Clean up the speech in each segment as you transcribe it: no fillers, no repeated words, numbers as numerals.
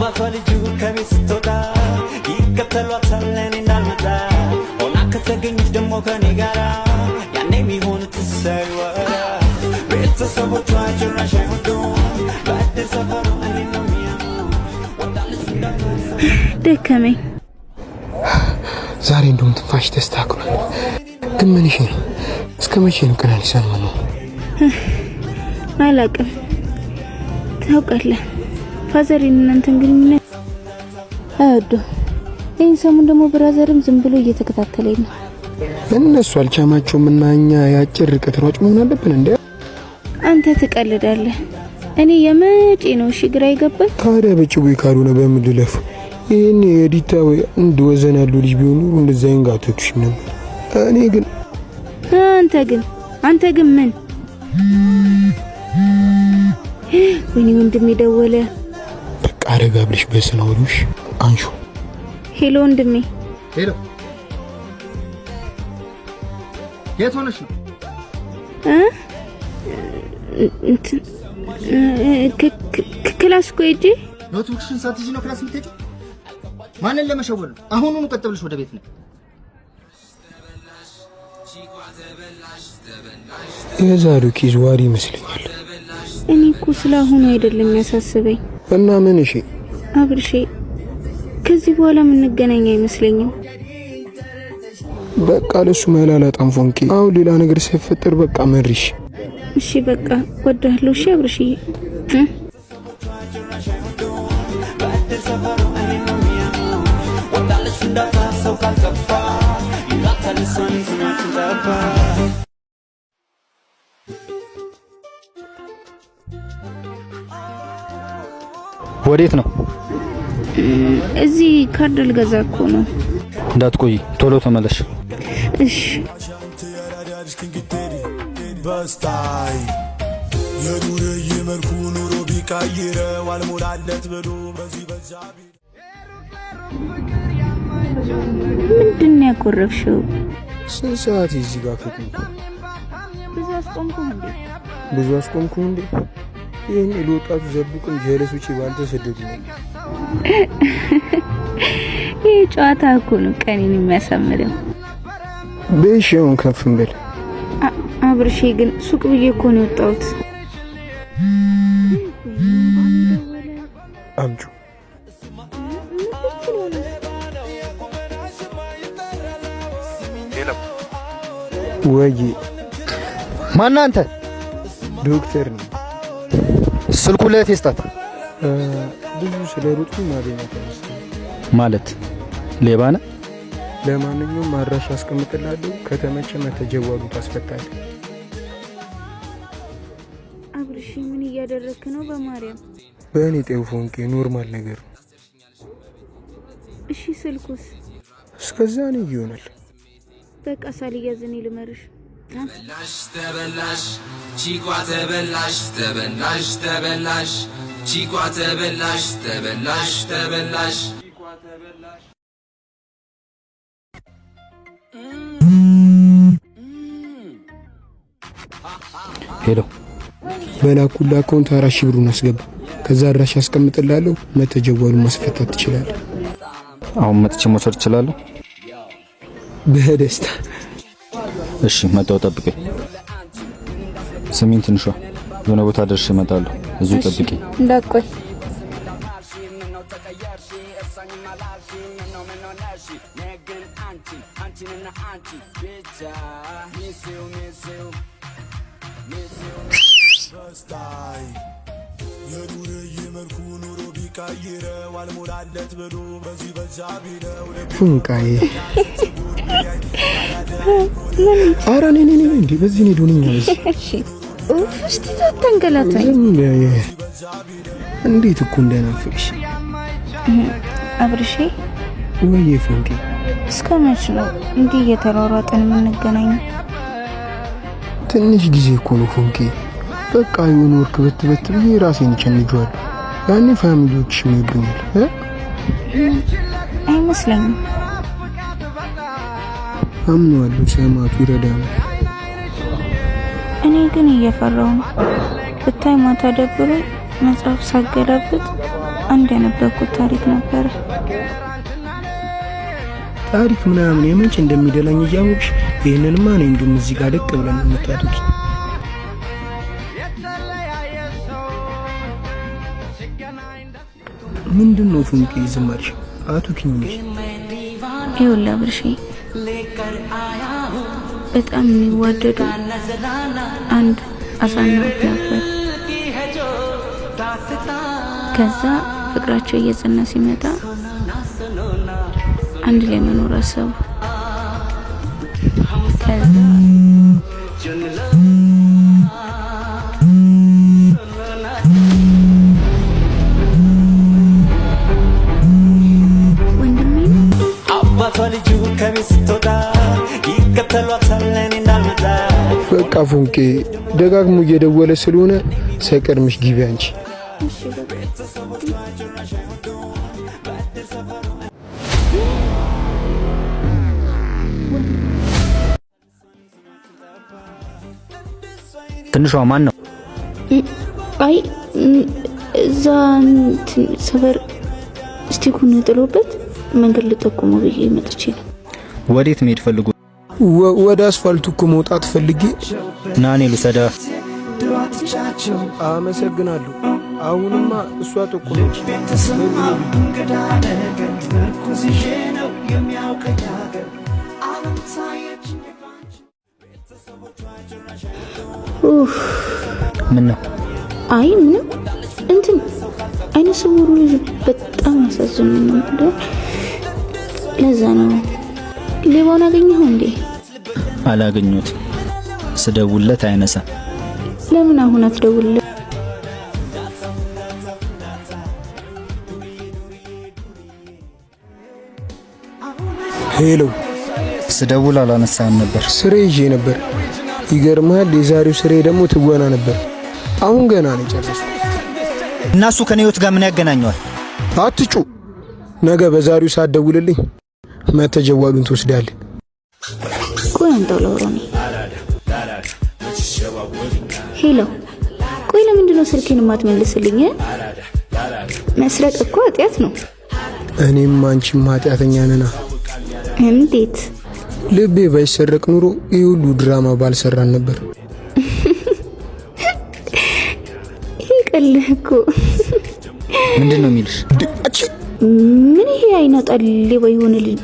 አባቷ ልጁ ከቤት ስትወጣ ይከተሏታል እኔ እንዳልመጣ ሆና ከተገኘች ደግሞ ከኔ ጋራ ያኔ የሚሆኑት ሳይወራ ቤተሰቦቿ ጭራሽ አይወዱም በአዲስ ሰፈሩ እኔ ነው የሚያሙ ወጣለች ደከመኝ ዛሬ እንደውም ትንፋሽ ተስተካክሏል ግን ምን ይሄ ነው እስከ መቼ ነው ቀናል ሰማኑ አላቅም ታውቃለህ ፋዘሪን እናንተን ግንኙነት አዶ ይሄን ሰሞን ደግሞ ብራዘርም ዝም ብሎ እየተከታተለኝ ነው እነሱ አልቻማቸውም እና እኛ ያጭር ርቀት ሯጭ መሆን አለብን እንዴ አንተ ትቀልዳለህ እኔ የመጪ ነው እሺ ግራ ይገባል ታዲያ በጭቡ ካልሆነ በምድለፍ ይሄን የዲታ ወይ እንደ ወዘን ያለው ልጅ ቢሆን ኑሮ እንደዛ ይንጋተቱሽ ነበር እኔ ግን አንተ ግን ምን ወይኔ ወንድሜ ደወለ በቃ አረጋ ብለሽ በስናውልሽ አንሹ ሄሎ ወንድሜ ሄሎ የት ሆነሽ ነው ክላስ እኮ ሂጂ ኖትቡክሽን ሳትይዢ ነው ክላስ የምትሄጂው ማንን ለመሸወል ነው አሁኑኑ ቀጥ ብለሽ ወደ ቤት ነው የዛሬው ኪዝ ዋሪ ይመስለኛል እኔ እኮ ስለአሁኑ አይደለም ያሳስበኝ እና ምን እሺ አብርሼ ከዚህ በኋላ ምን እንገናኝ አይመስለኝም በቃ ለሱ መላላጣም ፎንቂ አሁን ሌላ ነገር ሲፈጠር በቃ መሪሽ እሺ በቃ ወዳለሁ እሺ አብርሼ ወዴት ነው እዚህ ካርድ ልገዛ እኮ ነው እንዳትቆይ ቶሎ ተመለሽ እሺ በስታይ የዱር ይመልኩ ኑሮ ቢቀይረው አልሞላለት ብሎ በዚህ በዛቢ ምንድን ነው ያቆረፍሽው ስንት ሰዓት እዚህ ጋር ከቆምኩ ብዙ አስቆምኩ እንዴ ይሄን ለወጣቱ ዘብቁን ጀለሶች ባልተሰደዱ ነው ይሄ ጨዋታ እኮ ነው ቀኔን የሚያሳምረው በሽውን ከፍም በል አብርሼ ግን ሱቅ ብዬ እኮ ነው የወጣሁት አምጩ ወይ ማን አንተ ዶክተር ነው ስልኩ ለቴስታት ብዙ ስለሩጡ ማለት ሌባ ነህ ለማንኛውም አድራሻ አስቀምጥልሃለሁ ከተመቸ መተጀዋሉ ታስፈታለህ አብርሽ ምን እያደረክ ነው በማርያም በእኔ ጤውፎንቄ ኖርማል ነገር እሺ ስልኩስ እስከዛ ነው ይሆናል በቃ ሳልያዝን ልመርሽ ተበላሽ ቺቋ ተበላሽ ቺቋ ተበላሽ ሄሎ በላኩላ አካውንት 4000 ብሩን አስገባ ከዛ አድራሻ አስቀምጥልሃለሁ መተጀዋሉ ማስፈታት ትችላለህ አሁን መጥቼ መውሰድ እችላለሁ በደስታ እሺ መጣው ጠብቀኝ ስሚኝ ትንሿ የሆነ ቦታ ደርሼ እመጣለሁ እዚሁ ጠብቀኝ እንዳትቆይ የዱር ይመልኩ ኑሮ ቢቀይረው አልሞላለት ብሎ በዚህ በዛቢ ነው ፉንቃዬ ኧረ ነኝ እንዴ በዚህ ነው ዱንኛ እሺ ኡፍስቲ ተንገላታኝ እንዴት እኮ እንደናፍቅሽ አብርሼ ወይ ፉንቄ እስከመች ነው እንዲህ እየተሯሯጠን የምንገናኘው ትንሽ ጊዜ እኮ ነው ፉንቄ በቃ የሆነ ወርክ በትበት ብዬ ራሴን ቸንጇል ያኔ ፋሚሊዎች ይመዱኛል አይመስለኝም አምነዋለሁ ሰማቱ ይረዳል እኔ ግን እየፈራሁ ነው ብታይ ማታ ደብሮ መጽሐፍ ሳገላብጥ አንድ ያነበብኩት ታሪክ ነበረ። ታሪክ ምናምን የመች እንደሚደላኝ እያወቅሽ ይሄንንማ እኔ እንደም እዚህ ጋር ደቅ ብለን እንታጡት። ምንድነው ፉንቄ ዝማርሽ? አቱኪኝ ይኸውልህ ብርሺ በጣም የሚዋደዱ አንድ አሳናት ነበር። ከዛ ፍቅራቸው እየጸና ሲመጣ አንድ ላይ መኖር አሰቡ። ከዛ ወንድሜ አባቷ ልጁ ከቤት ስትወጣ ይከተሏታል እኔ እንዳልመጣ። በቃ ፉንቄ ደጋግሞ እየደወለ ስለሆነ ሳይቀድምሽ ግቢ አንቺ። ትንሿ ማን ነው? አይ እዛ ሰፈር ስቲኩን ጥሎበት መንገድ ልጠቁመው ብዬ መጥቼ ነው። ወዴት መሄድ ፈልጉ? ወደ አስፋልቱ እኮ መውጣት ፈልጌ። ና እኔ ልውሰዳ። አመሰግናለሁ። አሁንማ እሷ ጠቁመች። ምን ነው? አይ ምንም እንትን አይነ ስውሩ ልጅ በጣም ያሳዝነኝ ነበር። ለዛ ነው። ሌባውን አገኘኸው እንዴ? አላገኘሁትም። ስደውልለት አይነሳም። ለምን አሁን አትደውልለት? ሄሎ። ስደውል አላነሳም ነበር። ስሬ ይዤ ነበር። ይገርማል። የዛሬው ስሬ ደግሞ ትወና ነበር። አሁን ገና ነው የጨረስኩት። እና እሱ ከኔ ህይወት ጋር ምን ያገናኘዋል? አትጩ። ነገ በዛሬው ሰዓት ደውልልኝ። መተጀዋሉን ትወስዳለህ። ቆይ አንተው ለወሮኒ ሄሎ። ቆይ ለምንድን ነው ስልኬን የማትመልስልኝ? መስረቅ እኮ ኃጢአት ነው። እኔም አንቺም ኃጢአተኛ ነና። እንዴት? ልቤ ባይሰረቅ ኑሮ ይህ ሁሉ ድራማ ባልሰራን ነበር። ይቀልህ እኮ። ምንድነው የሚልሽ? ምን ይሄ አይናጣል ሌባ ይሆንልኝ?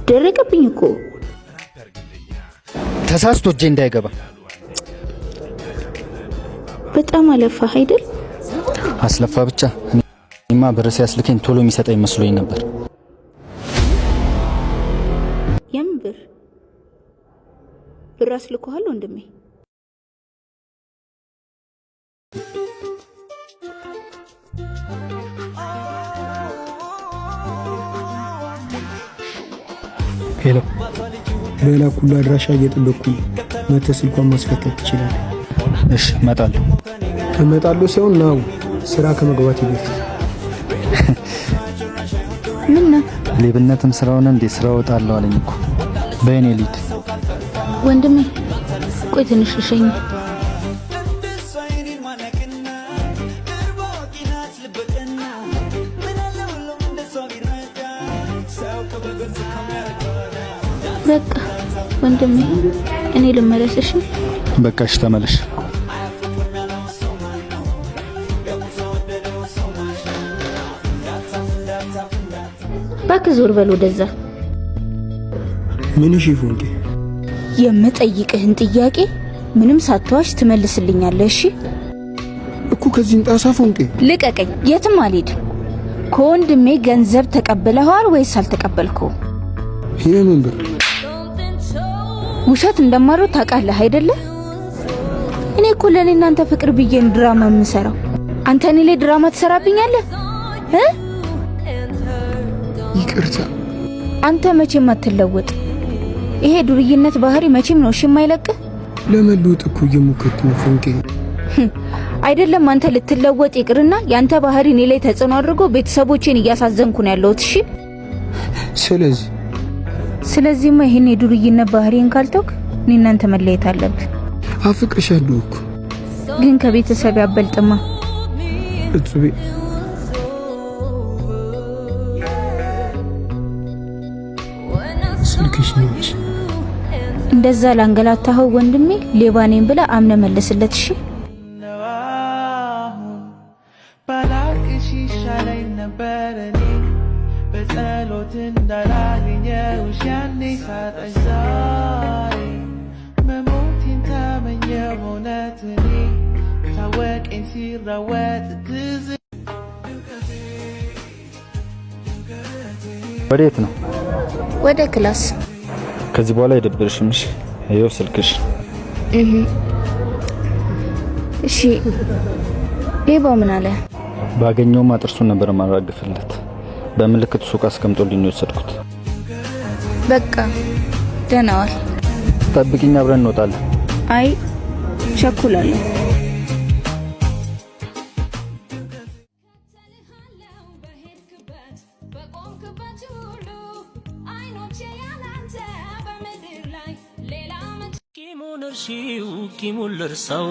ደረቀብኝ እኮ። ተሳስቶ እጄ እንዳይገባ። በጣም አለፋህ አይደል? አስለፋ ብቻ። እኔማ ብር ሲያስልከኝ ቶሎ የሚሰጠኝ መስሎኝ ነበር። የምን ብር? ብር አስልኮሃል ወንድሜ? ሄሎ። ሌላ ኩላ አድራሻ እየጠበቅኩ ነው። መተህ ስልኳን ማስፈታት ትችላለህ። እሺ እመጣለሁ። እመጣለሁ ሳይሆን ናው ስራ ከመግባት በፊት። ምን ነው? ሌብነትም ስራውን እንዴ? ስራ ወጣለሁ አለኝ እኮ። በእኔ ሊድ ወንድሜ ቆይ ትንሽ ልሸኝ። በቃ ወንድሜ እኔ ልመለስሽ። በቃ እሺ ተመለሽ። እባክህ ዞር በል ወደዛ። ምን እሺ ፉንቄ? የምጠይቅህን ጥያቄ ምንም ሳትዋሽ ትመልስልኛለህ? እሺ እኮ ከዚህን ጣሳ ፉንቄ። ልቀቀኝ። የትም አልሄድም። ከወንድሜ ገንዘብ ተቀብለሃል ወይስ አልተቀበልከው? የምን ብር? ውሸት እንደማሮ ታውቃለህ አይደለ? እኔ እኮ ለኔ እናንተ ፍቅር ብዬን ድራማ የምሰራው። አንተ እኔ ላይ ድራማ ትሰራብኛለህ? ይቅርታ። አንተ መቼም አትለወጥ። ይሄ ዱርዬነት ባህሪ መቼም ነው እሺ የማይለቅህ። ለመለወጥ እኮ እየሞከርኩ ነው ፉንቄ። አይደለም አንተ ልትለወጥ ይቅርና ያንተ ባህሪ እኔ ላይ ተጽዕኖ አድርጎ ቤተሰቦቼን እያሳዘንኩ ነው ያለሁት። እሺ ስለዚህማ ይሄን የዱርዬነት ባህሪን ካልተውክ እኔ እናንተ መለየት አለብን። አፍቅርሻለሁ እኮ ግን ከቤተሰብ ያበልጥማ። እጹቤ እባክሽ ነች እንደዛ ላንገላታኸው ወንድሜ ሌባ ነኝ ብለህ አምነህ መልስለት። እሺ ባላቅሽ ይሻለኝ ነበር እኔ በጸሎት እንዳላገኘሁሽ ያኔ ሳጣሽ ዛሬ መሞቴን ተመኘሁ እውነት እኔ ታወቀኝ ሲራወጥ ትዝ ወዴት ነው? ወደ ክላስ። ከዚህ በኋላ አይደብርሽም? እሺ ይኸው ስልክሽ። እሺ ሌባው ምን አለ? ባገኘውማ ጥርሱን ነበር ማራግፍለት። በምልክት ሱቅ አስቀምጦልኝ ነው የወሰድኩት። በቃ ደህና ዋል። ጠብቂኝ፣ አብረን እንወጣለን። አይ ቸኩላለሁ። ቂሙን ልርሳው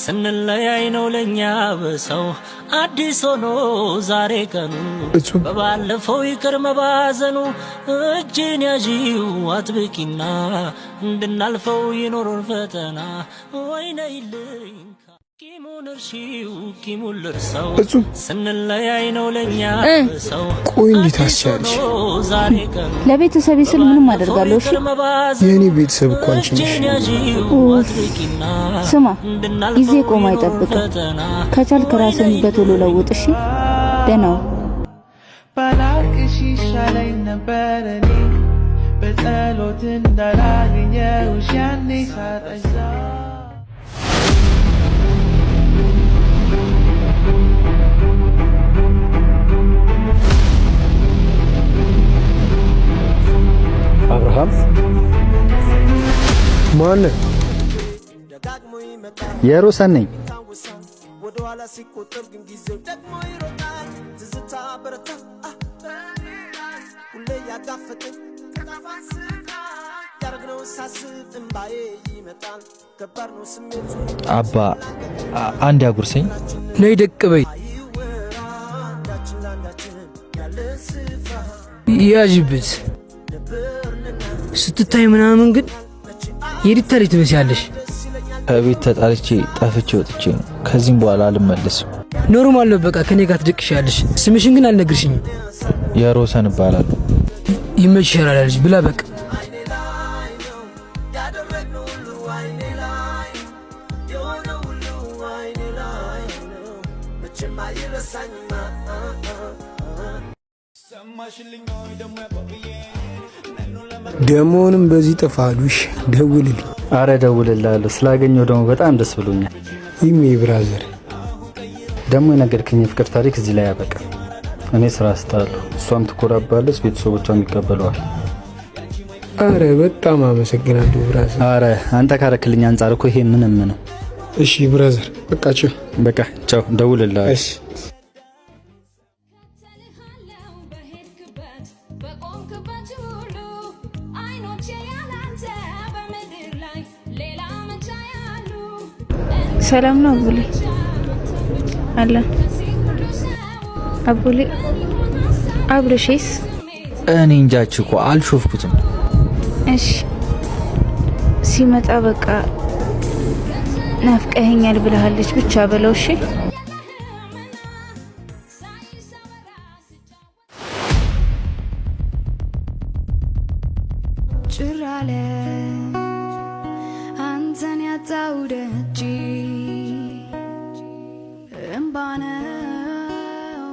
ስንለያይ ነው ለኛ በሰው አዲስ ሆኖ ዛሬ ቀኑ በባለፈው ይቅር መባዘኑ እጅን ያዢው አጥብቂና እንድናልፈው ይኖረን ፈተና ወይነይልኝ ቂሙን ልርሳው ስንለያይ ነው ለኛ በሰው ቆይ እንዴት አስቻልሽ? ለቤተሰብ ስል ምንም አደርጋለሁ። እሺ የኔ ቤተሰብ እኮ አንቺ ነሽ። ስማ ጊዜ ቆሞ አይጠብቅም። ከቻልክ ራስህን በቶሎ ለውጥ። እሺ ደህና ባላቅሽ ይሻለኝ ነበር እኔ በጸሎት እንዳላገኘሁሽ ያኔ ሳጣሽ አብርሃም ማን? የሮሰን ነኝ። አባ አንድ ያጉርሰኝ። ነይ ደቅ በይ። ያጅብት ስትታይ ምናምን ግን የዲታ ልጅ ትመስያለሽ። ከቤት ተጣልቼ ጠፍቼ ወጥቼ ነው። ከዚህም በኋላ አልመለስም። ኖርማል ነው። በቃ ከኔ ጋር ትደቅሻለሽ። ስምሽን ግን አልነግርሽኝም። የሮሰን እባላለሁ። ይመችሻል ልጅ ብላ በቃ ደሞንም በዚህ ጥፋሉሽ ደውልልኝ። አረ ደውልልሃለሁ። ስላገኘው ደግሞ በጣም ደስ ብሎኛል። ይሜ ብራዘር ደግሞ የነገርክኝ የፍቅር ታሪክ እዚህ ላይ ያበቃ። እኔ ስራ ስታለሁ፣ እሷም ትኮራባለች፣ ቤተሰቦቿም ይቀበለዋል። አረ በጣም አመሰግናለሁ ብራዘር። አረ አንተ ካረክልኝ አንጻር እኮ ይሄ ምንም ነው። እሺ ብራዘር በቃ ቻው። በቃ ቻው፣ ደውልልሃለሁ። እሺ ሰላም ነው አቡሌ? አለ አቡሌ። አብረሽስ? እኔ እንጃች እኮ አልሾፍኩትም። እሺ ሲመጣ በቃ ናፍቀኸኛል ብለሃለች ብቻ በለው። እሺ ጭራለ አንተን ያጣው ደጅ እምባነው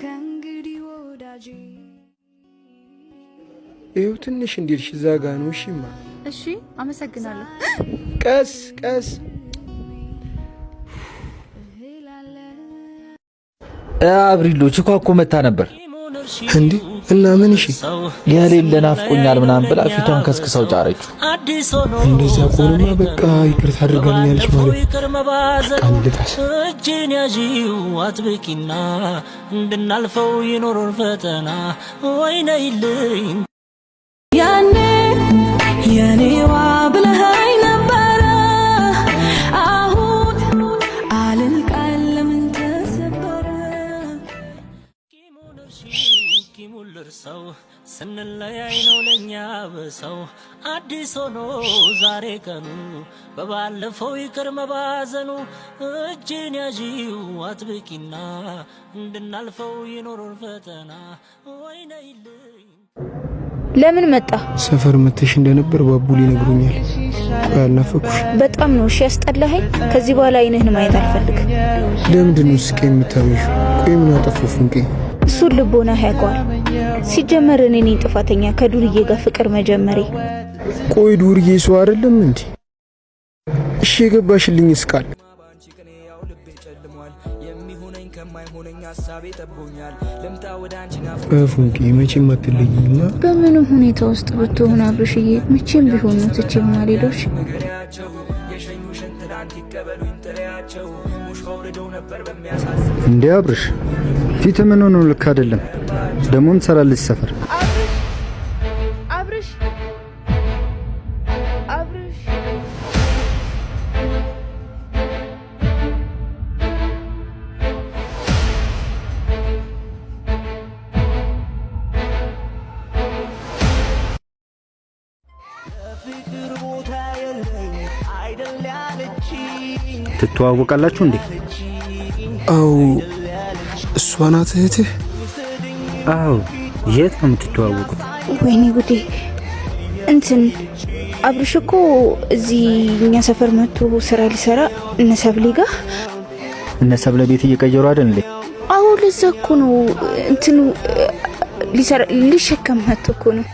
ከእንግዲህ ወዳጅ። ይኸው ትንሽ እንዲልሽ እዛ ጋ ነው። እሺማ እሺ አመሰግናለሁ። ቀስ ቀስ አብሪሎ ችኳኮ መታ ነበር እንዴ? እና ምን? እሺ የሌለ ናፍቆኛል ምናምን ብላ ፊቷን ከስክሰው ጫረችው። እንደዛ ቆንማ በቃ ይቅርታ አድርጋኛለች ማለት ቃልጣስ እጅን ያዢው አጥብቂና እንድናልፈው ይኖረን ፈተና ወይነይልኝ ያኔ የኔዋ ብለኸኝ ነበረ አሁን አልልቃል ለምን ተሰበረ ሰው ስንለያይ ነው ለኛ በሰው አዲስ ሆኖ ዛሬ ቀኑ በባለፈው ይቅር መባዘኑ እጅን ያዢው አጥብቂና እንድናልፈው ይኖር ፈተና ወይነይልኝ ለምን መጣ? ሰፈር መተሽ እንደነበር ባቡሊ ነግሮኛል። ያልናፈኩሽ በጣም ነው። እሺ ያስጠላኸኝ። ከዚህ በኋላ አይንህን ማየት አልፈልግም። ለምንድን ነው ስቄ የምታበሹ? ቆይ ምን አጠፋሁ ፉንቄ? እሱን ልቦና ያውቀዋል። ሲጀመር እኔ ነኝ ጥፋተኛ ከዱርዬ ጋር ፍቅር መጀመሬ። ቆይ ዱርዬ ሰው አይደለም እንዴ? እሺ የገባሽልኝ እስቃል ፉንቄ መቼም አትለይኝና በምንም ሁኔታ ውስጥ ብትሆን አብርሽዬ መቼም ቢሆን ነው ትቼም አልሄድሽ። እንዴ አብርሽ ፊት ምን ሆኖ ልክ አይደለም። ደሞም ትሰራለች ሰፈር አብርሽ ትተዋወቃላችሁ እንዴ? አው እሷ ናት እህትህ? አው የት ነው የምትተዋወቁት? ወይኔ ጉዴ! እንትን አብርሽ እኮ እዚህ እኛ ሰፈር መጥቶ ስራ ሊሰራ እነ ሰብሊ ጋር እነ ሰብለ ቤት እየቀየሩ አይደል እንዴ? አው ለዛ እኮ ነው እንትኑ ሊሰራ ሊሸከም መጥቶ እኮ ነው።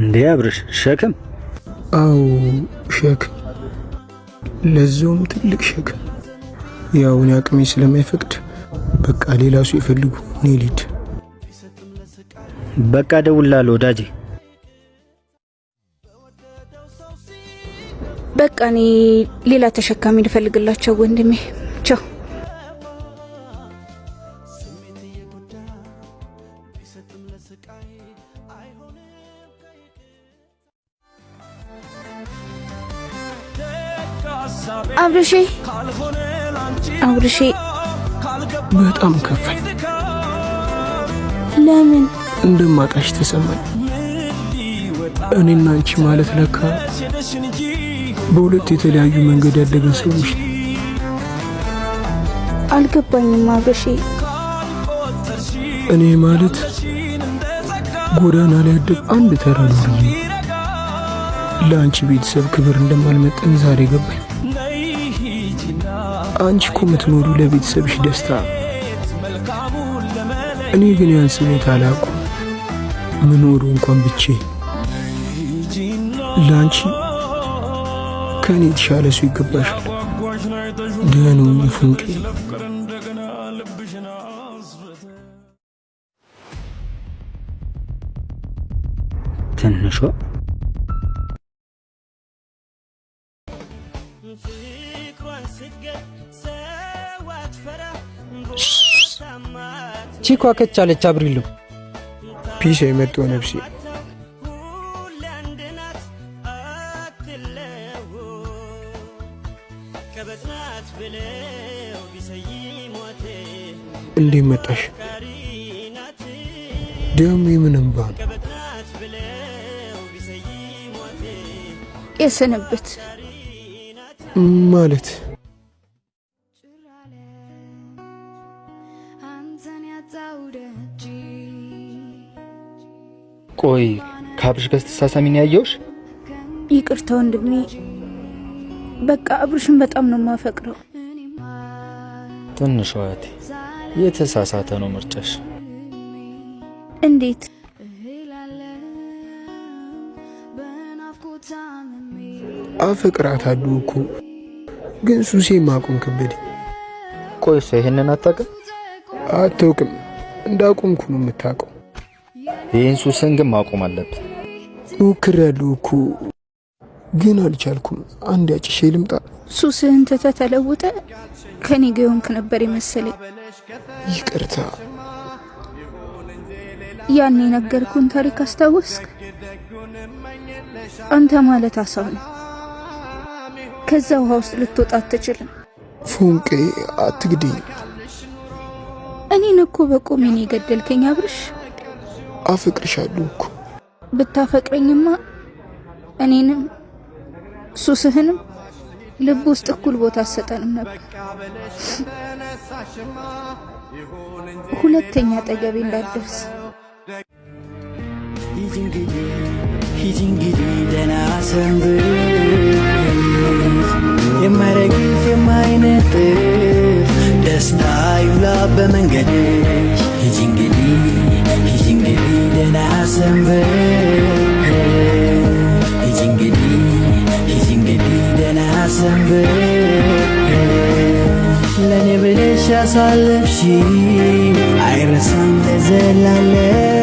እንዴ አብርሽ ሸክም? አው ሸክም፣ ለዛውም ትልቅ ሸክም። ያው እኔ አቅሜ ስለማይፈቅድ በቃ ሌላ ሰው ይፈልጉ። እኔ ልሂድ። በቃ ደውላለሁ ወዳጄ። በቃ እኔ ሌላ ተሸካሚ ልፈልግላቸው ወንድሜ። ቻው። አብርሼ በጣም ከፋኝ። ለምን እንደማጣሽ ተሰማኝ። እኔና አንቺ ማለት ለካ በሁለት የተለያዩ መንገድ ያደግን ሰዎች። አልገባኝም አብርሼ። እኔ ማለት ጎዳና ላይ ያደግ አንድ ተራ ልጅ ለአንቺ ቤተሰብ ክብር እንደማልመጥን ዛሬ ገባኝ። አንቺ እኮ የምትኖሪው ለቤተሰብሽ ደስታ፣ እኔ ግን ያን ስሜት አላውቅም። ምኖሩ እንኳን ብቻ ለአንቺ ከኔ የተሻለ ሰው ይገባሻል። ደህኑ ፉንቄ። ትንሿ ቺኳ ከቻለች አብሪሉ ፒስ የመጣው ነፍሴ እንዴት መጣሽ? ደም የምንም ባን የሰነበት ማለት ቆይ ከአብርሽ ጋር ስትሳሳሚኝ ያየሁሽ? ይቅርታ ወንድሜ። በቃ አብርሽን በጣም ነው የማፈቅረው። ትንሿ እህቴ የተሳሳተ ነው ምርጫሽ። እንዴት? አፈቅራታለሁ እኮ ግን ሱሴ ማቆም ከበደ። ቆይ እሷ ይሄንን አታውቅም? አታውቅም። እንዳቆምኩ ነው የምታውቀው። ይህን ሱስን ግን ማቆም አለብህ። ሞክሬያለሁ እኮ ግን አልቻልኩም። አንድ ያጭሼ ልምጣ። ሱስህን ትተህ ተለውጠ ከኔ ጋር ሆንክ ነበር የመሰለኝ። ይቅርታ። ያኔ ነገርኩን ታሪክ አስታወስክ? አንተ ማለት አሳው ነው። ከዛ ውሃ ውስጥ ልትወጣ አትችልም። ፉንቄ አትግደኝ። እኔን እኮ በቆሜ ነው የገደልከኝ አብርሽ። አፈቅርሻለሁ እኮ። ብታፈቅረኝማ እኔንም ሱስህንም ልብ ውስጥ እኩል ቦታ አሰጠንም ነበር። ሁለተኛ አጠገቤ እንዳትደርስ። ሂጂ እንግዲህ ደህና ሰንብት። የማይረግፍ የማይነጥፍ ደስታ ይብላ በመንገድሽ። ሂጂ እንግዲህ ደህና ሰንብት። ሂጂ እንግዲህ ደህና ሰንብት። ለኔ ብለሽ ያሳለፍሽ አይረሳም ለዘላለም።